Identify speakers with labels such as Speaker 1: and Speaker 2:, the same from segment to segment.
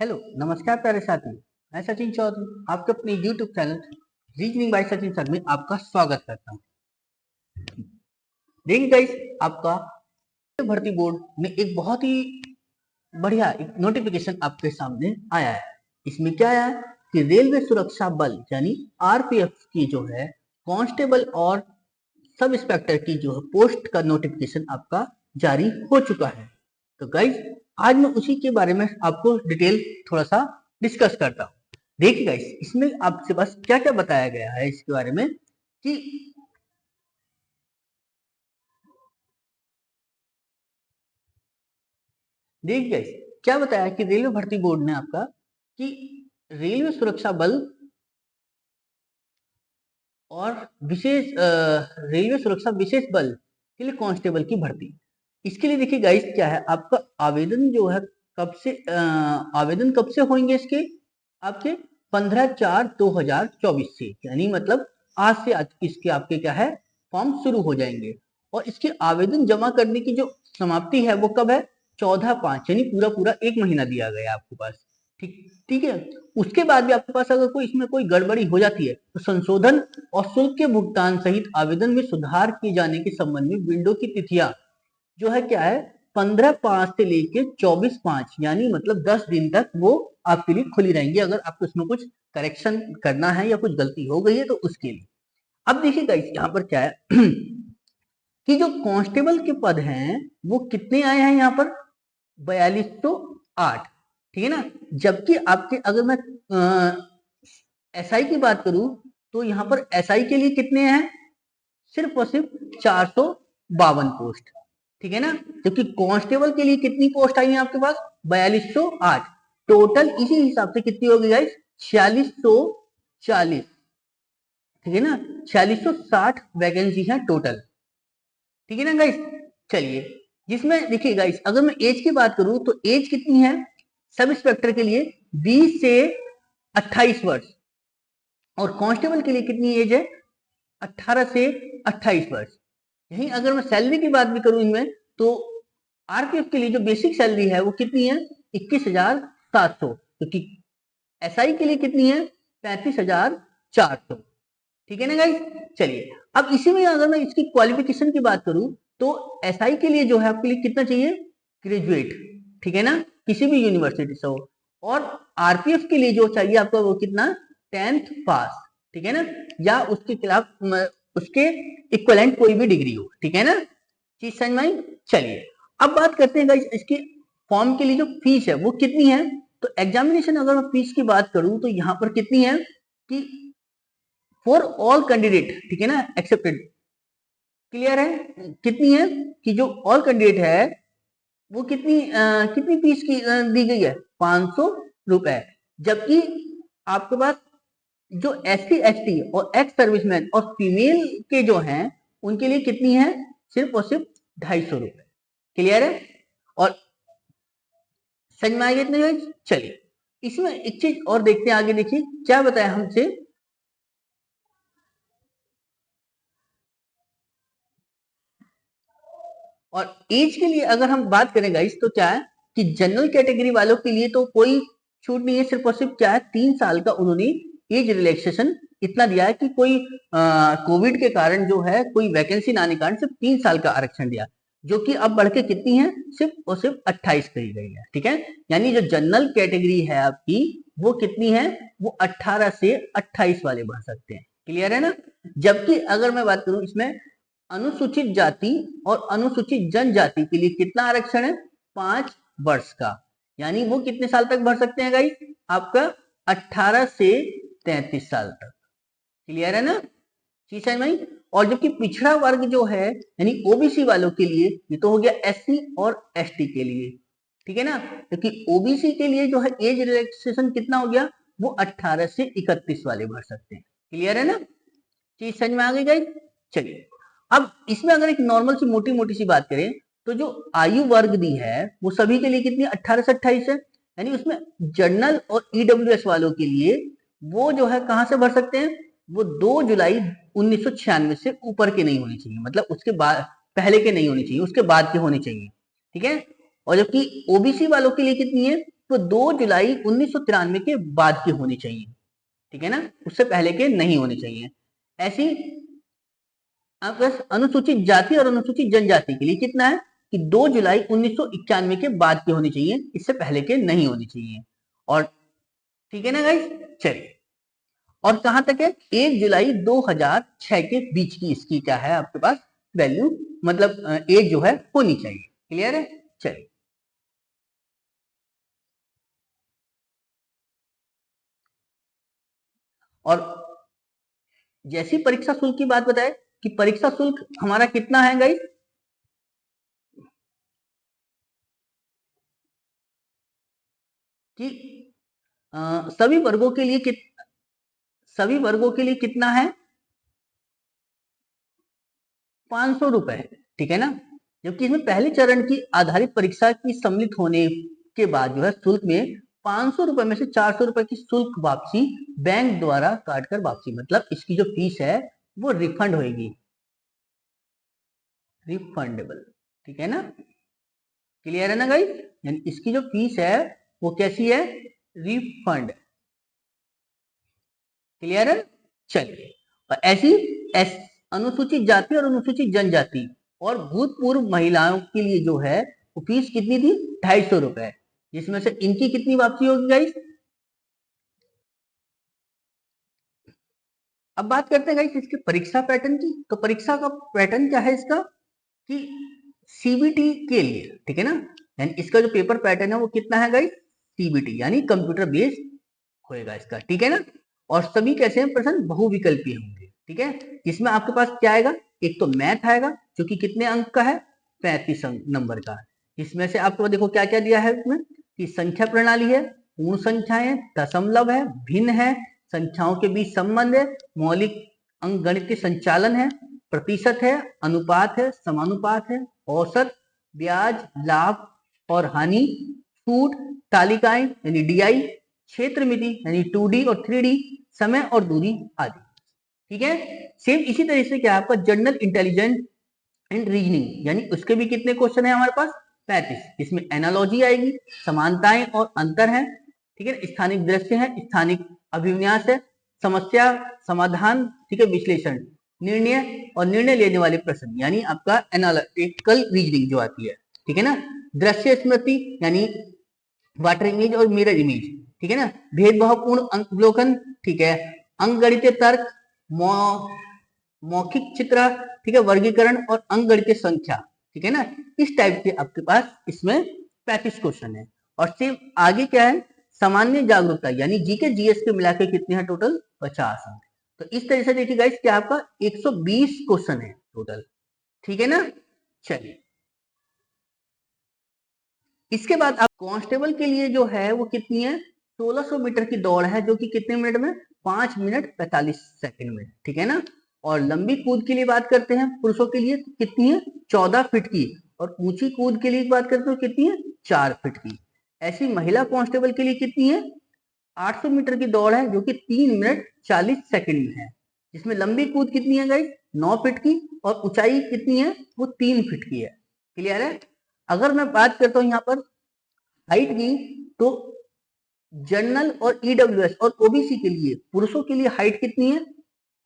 Speaker 1: Hello नमस्कार प्यारे साथी। मैं सचिन चौधरी आपके अपने YouTube channel reasoning bye Sachin sir में आपका स्वागत करता हूँ। देखिए गाइस, आपका भर्ती बोर्ड में एक बहुत ही बढ़िया एक नोटिफिकेशन आपके सामने आया है। इसमें क्या आया है कि रेलवे सुरक्षा बल यानी आरपीएफ की जो है कांस्टेबल और सब इंस्पेक्टर की जो है पोस्ट का नोटिफिकेशन आपका जारी हो चुका है। तो गाइस, आज मैं उसी के बारे में आपको डिटेल थोड़ा सा डिस्कस करता हूँ। देखिए गाइस, इसमें आपसे बस क्या क्या बताया गया है इसके बारे में कि देखिए गाइस, क्या बताया कि रेलवे भर्ती बोर्ड ने आपका कि रेलवे सुरक्षा बल और विशेष रेलवे सुरक्षा विशेष बल के लिए कांस्टेबल की भर्ती। इसके लिए देखिए गाइस, क्या है आपका आवेदन जो है कब से आवेदन कब से होंगे इसके आपके 15/4/2024 से, यानी मतलब आज से आज इसके आपके क्या है फॉर्म शुरू हो जाएंगे। और इसके आवेदन जमा करने की जो समाप्ति है वो कब है 14/5, यानी पूरा पूरा 1 महीना दिया गया है आपके पास। ठीक ठीक है। उसके बाद भी आपके पास अगर कोई इसमें कोई गड़बड़ी हो जाती है तो संशोधन और शुल्क के भुगतान सहित आवेदन में सुधार किए जाने के संबंध में विंडो की तिथियां जो है क्या है 15/5 से लेके 24/5, यानी मतलब 10 दिन तक वो आपके लिए खुली रहेंगी अगर आपको इसमें कुछ करेक्शन करना है या कुछ गलती हो गई है तो उसके लिए। अब देखिए गाइस, यहाँ पर क्या है कि जो कांस्टेबल के पद हैं वो कितने आए हैं यहाँ पर 4208, ठीक है ना। जबकि आपके अगर मैं एसआई की बात करूं तो यहाँ पर एसआई के लिए कितने हैं सिर्फ और सिर्फ 452 पोस्ट, ठीक है ना। जबकि कांस्टेबल के लिए कितनी पोस्ट आई है आपके पास 4208। टोटल इसी हिसाब से कितनी होगी गाइस 4640, ठीक है ना। 4660 वैकेंसी है टोटल, ठीक है ना गाइस। चलिए, जिसमें देखिए गाइस, अगर मैं एज की बात करूं तो एज कितनी है सब इंस्पेक्टर के लिए 20 से 28 वर्ष, और कांस्टेबल के लिए कितनी एज है 18 से 28 वर्ष। यही अगर मैं सैलरी की बात भी करूं इनमें तो आरपीएफ के लिए जो बेसिक सैलरी है वो कितनी है 21,700, क्योंकि एसआई के लिए कितनी है 35,400, ठीक है ना गाइस। चलिए, अब इसी में अगर मैं इसकी क्वालिफिकेशन की बात करूं तो एसआई के लिए जो है आपके लिए कितना चाहिए ग्रेजुएट, ठीक है ना, किसी भी यूनिवर्सिटी से हो। और आरपीएफ के लिए जो चाहिए आपका वो कितना 10th पास, ठीक है ना, या उसके खिलाफ उसके इक्वलेंट कोई भी डिग्री हो, ठीक है ना। चीज समझ में आई। चलिए, अब बात करते हैं गाइस इसकी फॉर्म के लिए जो फीस है वो कितनी है। तो एग्जामिनेशन अगर मैं फीस की बात करूं तो यहाँ पर कितनी है कि फॉर ऑल कैंडिडेट, ठीक है ना, एक्सेप्टेड, क्लियर है कितनी है कि जो ऑल कैंडिडेट है वो कितनी फीस की दी गई है 500 रुपए। जबकि आपके पास जो SC ST और एक्स सर्विसमैन और फीमेल के जो हैं उनके लिए कितनी है सिर्फ और सिर्फ 250 रुपए, क्लियर है। और समझ में आएगा इतने। चलिए, इसमें एक चीज और देखते हैं आगे, देखिए क्या बताया हमसे। और एज के लिए अगर हम बात करें गाइस तो क्या है कि जनरल कैटेगरी वालों के लिए तो कोई छूट नहीं है, सिर्फ और सिर्फ क्या है 3 साल का उन्होंने एज रिलैक्सेशन इतना दिया है कि कोई कोविड के कारण जो है कोई वैकेंसी ना आने के कारण सिर्फ 3 साल का आरक्षण दिया, जो कि अब बढ़ के कितनी है सिर्फ और सिर्फ 28 कही गई है, ठीक है। यानी जो जनरल कैटेगरी है आपकी वो कितनी है वो 18 से 28 वाले बढ़ सकते हैं, क्लियर है ना। जबकि अगर मैं बात करूं इसमें अनुसूचित जाति और अनुसूचित जनजाति के लिए कितना आरक्षण है 5 वर्ष का, यानी वो कितने साल तक भर सकते हैं गाइस आपका 18 से 33 साल तक, क्लियर है ना चीज समझ में। और जबकि पिछड़ा वर्ग जो है यानी ओबीसी वालों के लिए ये तो हो गया एससी और एसटी के लिए, ठीक है ना, क्योंकि ओबीसी के लिए जो है एज रिलैक्सेशन कितना हो गया वो 18 से 31 वाले भर सकते हैं, क्लियर है ना चीज समझ में आ गई गाइस। चलिए, अब इसमें अगर एक नॉर्मल सी मोटी मोटी सी बात करें तो जो आयु वर्ग दी है वो सभी के लिए कितनी 18 से 28 है, यानी उसमें जनरल और ईडब्ल्यूएस वालों के लिए वो जो है कहां से भर सकते हैं वो 2 जुलाई 1996 से ऊपर के नहीं होनी चाहिए, मतलब उसके बाद पहले के नहीं होनी चाहिए, उसके बाद के होने चाहिए, ठीक है। और जबकि ओबीसी वालों के लिए कितनी है वो 2 जुलाई 1993 के बाद की होनी चाहिए, ठीक है ना, उससे पहले के नहीं होने चाहिए। ऐसी अनुसूचित जाति और अनुसूचित जनजाति के लिए कितना है कि 2 जुलाई 1991 के बाद की होनी चाहिए, इससे पहले के नहीं होनी चाहिए। और ठीक है ना गाइस, चलिए, और कहां तक है, 1 जुलाई 2006 के बीच की इसकी क्या है आपके पास वैल्यू, मतलब एज जो है होनी चाहिए। क्लियर है, चलिए। और जैसी परीक्षा शुल्क की बात बताए कि परीक्षा शुल्क हमारा कितना है गाइस, कि सभी वर्गों के लिए सभी वर्गों के लिए कितना है, 500 रुपए, ठीक है ना। जबकि इसमें पहले चरण की आधारित परीक्षा की सम्मिलित होने के बाद जो है शुल्क में 500 रुपए में से 400 रुपए की शुल्क वापसी बैंक द्वारा काटकर वापसी, मतलब इसकी जो फीस है वो रिफंड होगी, रिफंडेबल, ठीक है ना। क्लियर है ना गाइस, यानी इसकी जो फीस है वो कैसी है, रिफंड। क्लियर है, चलिए। और ऐसी अनुसूचित जाति और अनुसूचित जनजाति और भूतपूर्व महिलाओं के लिए जो है वो फीस कितनी थी, 250 रुपए, जिसमें से इनकी कितनी वापसी होगी गाइस। अब बात करते हैं गाइस इसके परीक्षा पैटर्न की। तो परीक्षा का पैटर्न क्या है इसका, कि सीबीटी के लिए, ठीक है ना, यानी इसका जो पेपर पैटर्न है वो कितना है गाइस, सीबीटी यानी कंप्यूटर बेस्ड होएगा इसका, ठीक है ना। और सभी कैसे हैं प्रश्न, बहुविकल्पी होंगे, ठीक है, जिसमें आपके पास क्या आएगा, एक तो मैथ आएगा जो कि कितने अंक का है, 35 नंबर का। इसमें से आपको देखो क्या क्या दिया है इसमें, कि संख्या प्रणाली है, पूर्ण संख्याएं, दशमलव है, भिन्न है, संख्याओं के बीच संबंध है, मौलिक अंक गणित संचालन है, प्रतिशत है, अनुपात है, समानुपात है, औसत, ब्याज, लाभ और हानि, छूट, तालिकाएं यानी डीआई, क्षेत्र मिति यानी 2D और 3D, समय और दूरी आदि, ठीक है। सेम इसी तरह से क्या आपका जनरल इंटेलिजेंस एंड रीजनिंग, यानी उसके भी कितने क्वेश्चन है हमारे पास, 35। इसमें एनालॉजी आएगी, समानताएं और अंतर है, ठीक है, स्थानिक दृश्य है, स्थानिक अभिविन्यास है, समस्या समाधान, ठीक है, विश्लेषण, निर्णय और निर्णय लेने वाले प्रश्न, यानी आपका एनालिटिकल रीजनिंग जो आती है, ठीक है ना। दृश्य स्मृति यानी वाटर इमेज और मिरर इमेज, ठीक है ना। भेदभावपूर्ण अवलोकन, ठीक है, अंकगणितीय तर्क, मौखिक चित्र, ठीक है, वर्गीकरण और अंकगणितीय संख्या, ठीक है ना। इस टाइप के आपके पास इसमें 35 क्वेश्चन है। और सिर्फ आगे क्या है, सामान्य जागरूकता यानी जीके जीएस के मिलाकर कितने हैं टोटल, 50 अंक। तो इस तरह से देखिए गाइस क्या आपका 120 क्वेश्चन है टोटल, ठीक है ना। चलिए, इसके बाद आप कांस्टेबल के लिए जो है वो कितनी है, 1600 मीटर की दौड़ है, जो कि कितने मिनट में, 5 मिनट 45 सेकंड में, ठीक है ना। और लंबी कूद के लिए बात करते हैं पुरुषों के लिए कितनी है, 14 फीट की, और ऊंची कूद के लिए बात करते हो कितनी है, 4 फीट की। ऐसी महिला कांस्टेबल के लिए कितनी है, 800 मीटर की दौड़ है, जो कि 3 मिनट 40 सेकंड में है, जिसमें लंबी कूद कितनी है गाइस, 9 फीट की, और ऊंचाई कितनी है, वो 3 फीट की है। क्लियर है। अगर मैं बात करता हूं यहाँ पर हाइट की, तो जनरल और ईडब्ल्यूएस और ओबीसी के लिए पुरुषों के लिए हाइट कितनी है,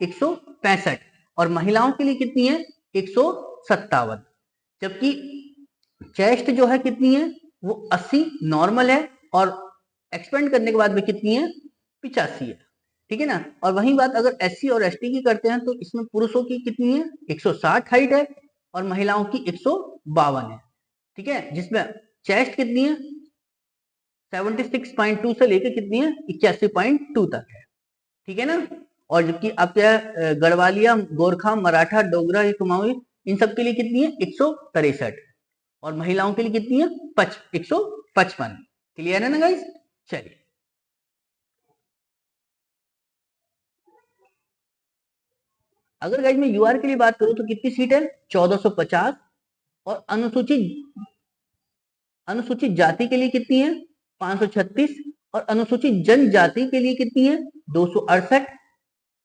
Speaker 1: 165, और महिलाओं के लिए कितनी है, 157। जबकि चेस्ट जो है कितनी है, वो 80 नॉर्मल है, और एक्सपेंड करने के बाद में कितनी है, 85 है, ठीक है ना। और वही बात अगर एससी और एसटी की करते हैं, तो इसमें पुरुषों की कितनी है, 160 हाइट है, और महिलाओं की 152 है, ठीक है, जिसमें चेस्ट कितनी है, 76.2 से लेके कितनी है, 81.2 तक है, ठीक है ना। और जबकि आपके गढ़वालिया, गोरखा, मराठा, डोगरा, कुमाऊं, इन सब के लिए कितनी है, 163, और महिलाओं के लिए कितनी है, 155। क्लियर है ना गाइस। चलिए, अगर गाइस मैं यूआर के लिए बात करूं तो कितनी सीट है, 1450, और अनुसूचित अनुसूचित जाति के लिए कितनी है, 536, और अनुसूचित जनजाति के लिए कितनी है, 268,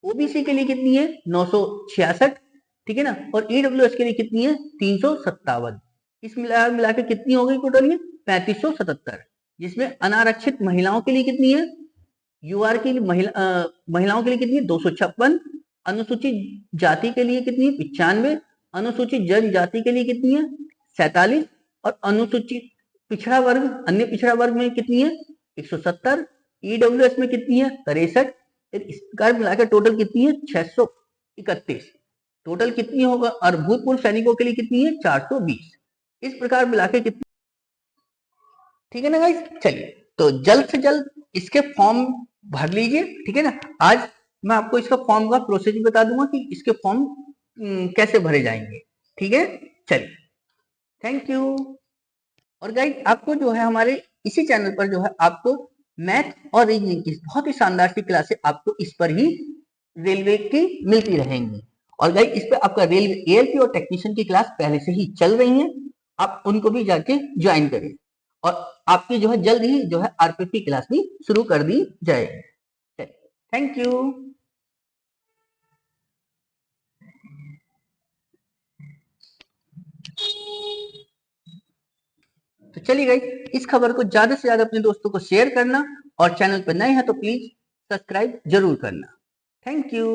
Speaker 1: ओबीसी के लिए कितनी है, 966, ठीक है ना, और ईडब्ल्यूएस के लिए कितनी है, 357। इस मिला के कितनी हो गई टोटल, ये 3577। जिसमें अनारक्षित महिलाओं के लिए कितनी है, यूआर की महिलाओं के लिए कितनी है 256, अनुसूचित जाति के लिए कितनी है 95, अनुसूचित जनजाति के लिए कितनी है 47, और अनुसूचित पिछड़ा वर्ग अन्य पिछड़ा वर्ग में कितनी है 170, ईडब्ल्यूएस में कितनी है 63। इस प्रकार मिलाकर टोटल कितनी है 631। टोटल कितनी होगा, और भूतपूर्व सैनिकों के लिए कितनी है 420। इस प्रकार मिलाकर कितनी, ठीक है ना गाइस। चलिए तो जल्द से जल्द इसके फॉर्म भर लीजिए, ठीक है ना। आज मैं आपको इसका फॉर्म का प्रोसीजर बता दूंगा कि इसके फॉर्म कैसे भरे जाएंगे, ठीक है। चलिए, थैंक यू। और गाइस आपको जो है हमारे इसी चैनल पर जो है आपको मैथ और रीजनिंग की बहुत ही शानदार सी क्लासेस आपको इस पर ही रेलवे की मिलती रहेंगी। और गाइस इस पर आपका रेलवे एएलपी और टेक्नीशियन की क्लास पहले से ही चल रही है, आप उनको भी जाके ज्वाइन करें। और आपकी जो है जल्द ही जो है आरपीपी क्लास भी शुरू कर दी जाएगी। Thank you. तो चलिए गाइस इस खबर को ज्यादा से ज्यादा अपने दोस्तों को शेयर करना, और चैनल पर नए हैं तो प्लीज सब्सक्राइब जरूर करना। Thank you.